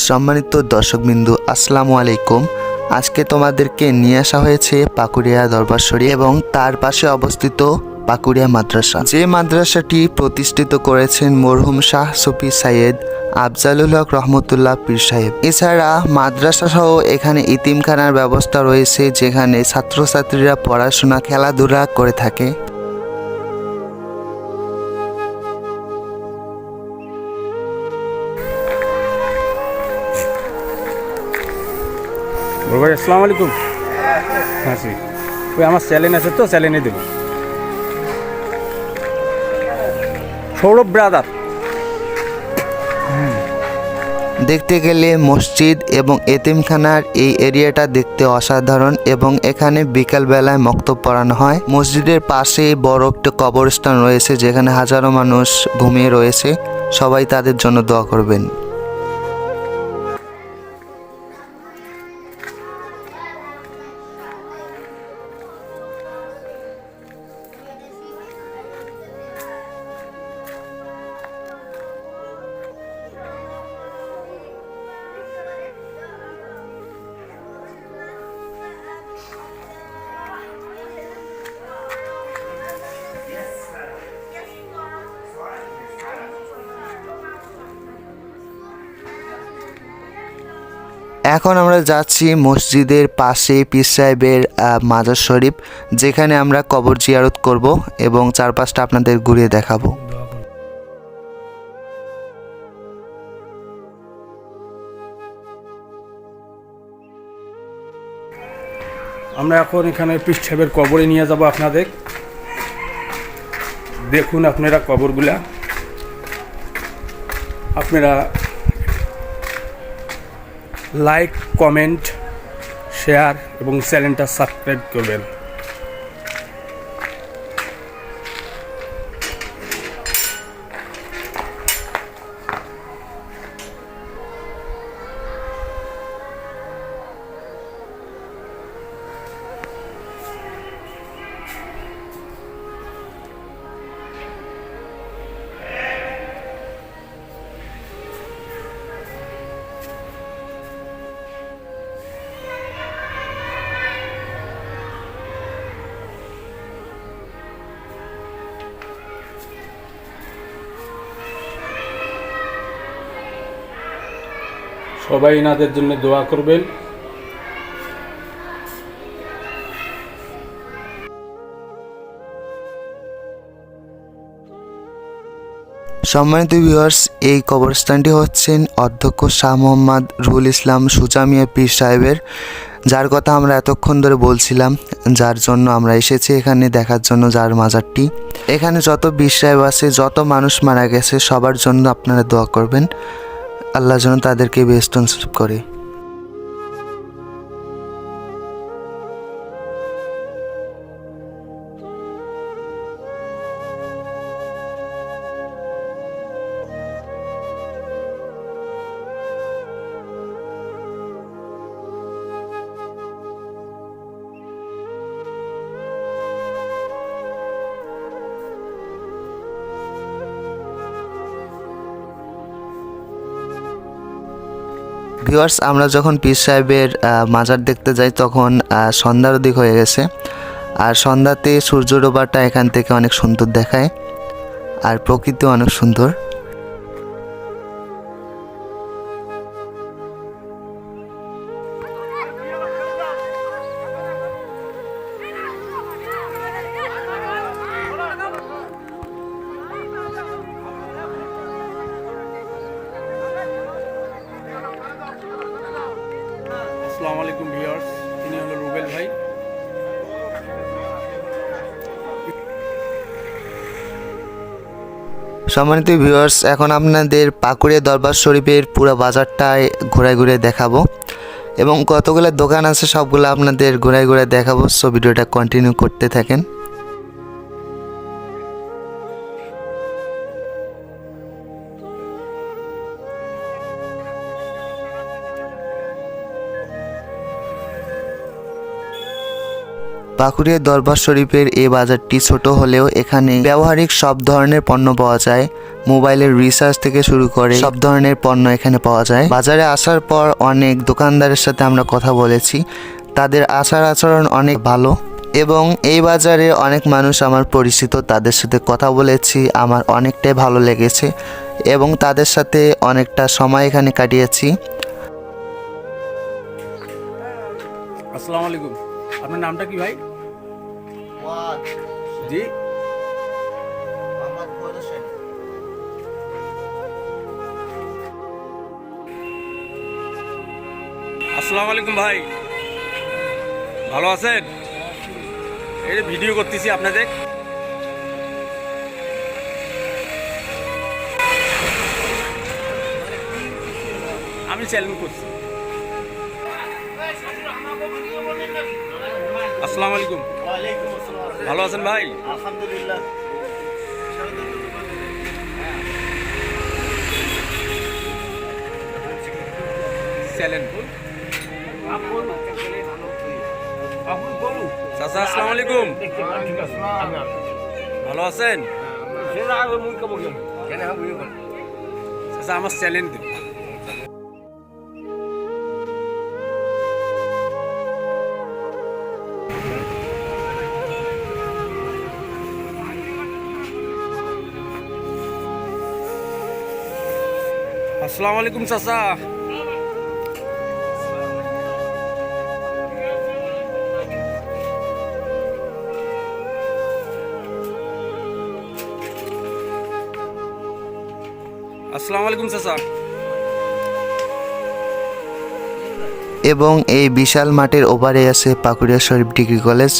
সম্মানিত দর্শকবিন্দু, আসসালামু আলাইকুম। আজকে তোমাদেরকে নিয়ে আসা হয়েছে পাকুড়িয়া দরবার শরীফ এবং তার পাশে অবস্থিত পাকুড়িয়া মাদ্রাসা, যে মাদ্রাসাটি প্রতিষ্ঠিত করেছেন মরহুম শাহ সুফি সাইয়েদ আফজালুল হক রহমতুল্লাহ পীর সাহেব। এছাড়া মাদ্রাসা সহ এখানে ইতিমখানার ব্যবস্থা রয়েছে, যেখানে ছাত্রছাত্রীরা পড়াশোনা খেলাধুলা করে থাকে। ভাই আসসালামু আলাইকুম। হ্যাঁ জি, ওই আমার চ্যালেঞ্জ আছে তো, চ্যালেঞ্জে দেব। সৌরভ ব্রাদার। দেখতে গেলে মসজিদ এবং এতিমখানার এই এরিয়াটা দেখতে অসাধারণ এবং এখানে বিকালবেলায় মক্তব পড়ানো হয়। মসজিদের পাশেই বড় একটা কবরস্থান রয়েছে, যেখানে হাজারো মানুষ ঘুমিয়ে রয়েছে। সবাই তাদের জন্য দোয়া করবেন। এখন আমরা যাচ্ছি মসজিদের পাশে পীর সাহেবের মাজার শরীফ, যেখানে আমরা কবর জিয়ারত করব এবং চারপাশটা আপনাদের ঘুরিয়ে দেখাবো। আমরা এখন এখানে পীর সাহেবের কবরে নিয়ে যাব আপনাদের। দেখুন আপনারা কবরগুলা, আপনারা লাইক, কমেন্ট, শেয়ার এবং চ্যানেলটা সাবস্ক্রাইব করবেন। সবাই এনাদের জন্য দোয়া করবেন। সম্মানিত ভিউয়ার্স, এই কবরস্থানটি হচ্ছেন অধ্যক্ষ শাহ মোহাম্মদ রুহুল ইসলাম সুজামিয়া পীর সাহেবের, যার কথা আমরা এতক্ষণ ধরে বলছিলাম, যার জন্য আমরা এসেছি এখানে দেখার জন্য, যার মাজারটি। এখানে যত পীর সাহেব আছে, যত মানুষ মারা গেছে, সবার জন্য আপনারা দোয়া করবেন, আল্লাহ যেন তাদেরকে বেহেশত নসিব করে। ভিউয়ার্স, আমরা যখন পীর সাহেবের মাজার দেখতে যাই তখন সন্ধ্যার দিক হয়ে গেছে, আর সন্ধ্যাতে সূর্য ডোবাটা এখান থেকে অনেক সুন্দর দেখায়, আর প্রকৃতিও অনেক সুন্দর। আসসালামু আলাইকুম ভিউয়ার্স, তিনি হলো রুবেল ভাই। সম্মানিত ভিউয়ার্স, এখন আপনাদের পাকুড়িয়া দরবার শরীফের পুরো বাজারটায় ঘুরায় ঘুরে দেখাবো এবং কতগুলো দোকান আছে সবগুলো আপনাদের ঘুরায় ঘুরে দেখাবো। সো ভিডিওটা কন্টিনিউ করতে থাকেন। পাকুড়িয়া দরবার শরীফের এই বাজারটি ছোট হলেও এখানে ব্যবহারিক সব ধরনের পণ্য পাওয়া যায়। মোবাইলের রিচার্জ থেকে শুরু করে সব ধরনের পণ্য এখানে পাওয়া যায়। বাজারে আসার পর অনেক দোকানদারের সাথে আমরা কথা বলেছি, তাদের আচার আচরণ অনেক ভালো এবং এই বাজারে অনেক মানুষ আমার পরিচিত, তাদের সাথে কথা বলেছি, আমার অনেকটাই ভালো লেগেছে এবং তাদের সাথে অনেকটা সময় এখানে কাটিয়েছি। আসসালামু আলাইকুম, আপনার নামটা কি ভাই? জি, আসসালামু আলাইকুম ভাই, ভালো আছেন? এই যে ভিডিও করতেছি আপনাদের। আমি চ্যালেঞ্জ করছি। আসসালামু আলাইকুম, ভালো আছেন ভাই? আলহামদুলিল্লাহ। চ্যালেঞ্জ চাচা, আসসালামু আলাইকুম, ভালো আছেন? চাচা আমার চ্যালেঞ্জ দিন। আসসালামু আলাইকুম চাচা। আসসালামু আলাইকুম চাচা। এবং এই বিশাল মাঠের ওপারে আছে পাকুড়িয়া শরীফ ডিগ্রি কলেজ,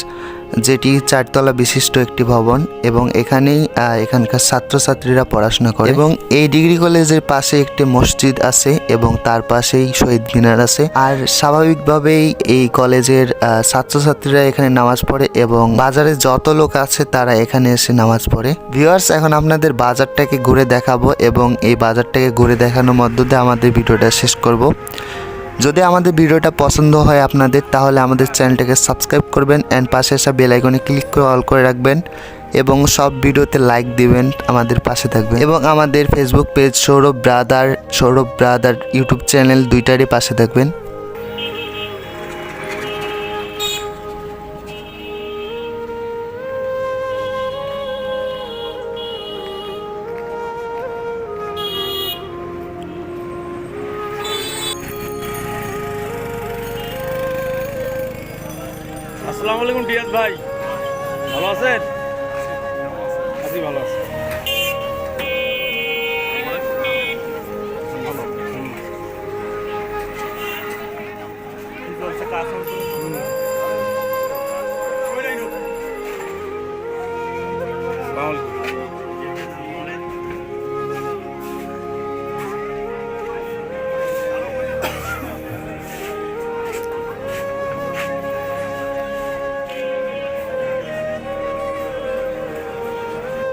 যেটি 4 তলা বিশিষ্ট একটি ভবন এবং এখানেই এখানকার ছাত্রছাত্রীরা পড়াশোনা করে। এবং এই ডিগ্রি কলেজের পাশে একটি মসজিদ আছে এবং তার পাশেই শহীদ মিনার আছে। আর স্বাভাবিকভাবেই এই কলেজের ছাত্রছাত্রীরা এখানে নামাজ পড়ে এবং বাজারে যত লোক আছে তারা এখানে এসে নামাজ পড়ে। ভিউয়ার্স, এখন আপনাদের বাজারটাকে ঘুরে দেখাবো এবং এই বাজারটাকে ঘুরে দেখানোর মধ্য দিয়ে আমাদের ভিডিওটা শেষ করব। যদি আমাদের ভিডিওটা পছন্দ হয় আপনাদের, তাহলে আমাদের চ্যানেলটাকে সাবস্ক্রাইব করবেন অ্যান্ড পাশে আসা বেল আইকনে ক্লিক করে অল করে রাখবেন এবং সব ভিডিওতে লাইক দিবেন, আমাদের পাশে থাকবেন এবং আমাদের Facebook page Sourav brother YouTube channel দুইটারই পাশে থাকবেন। আসসালামু আলাইকুম ডিয়াজ ভাই, ভালো আছেন? আছি, ভালো আছি। কি চলছে কাজ?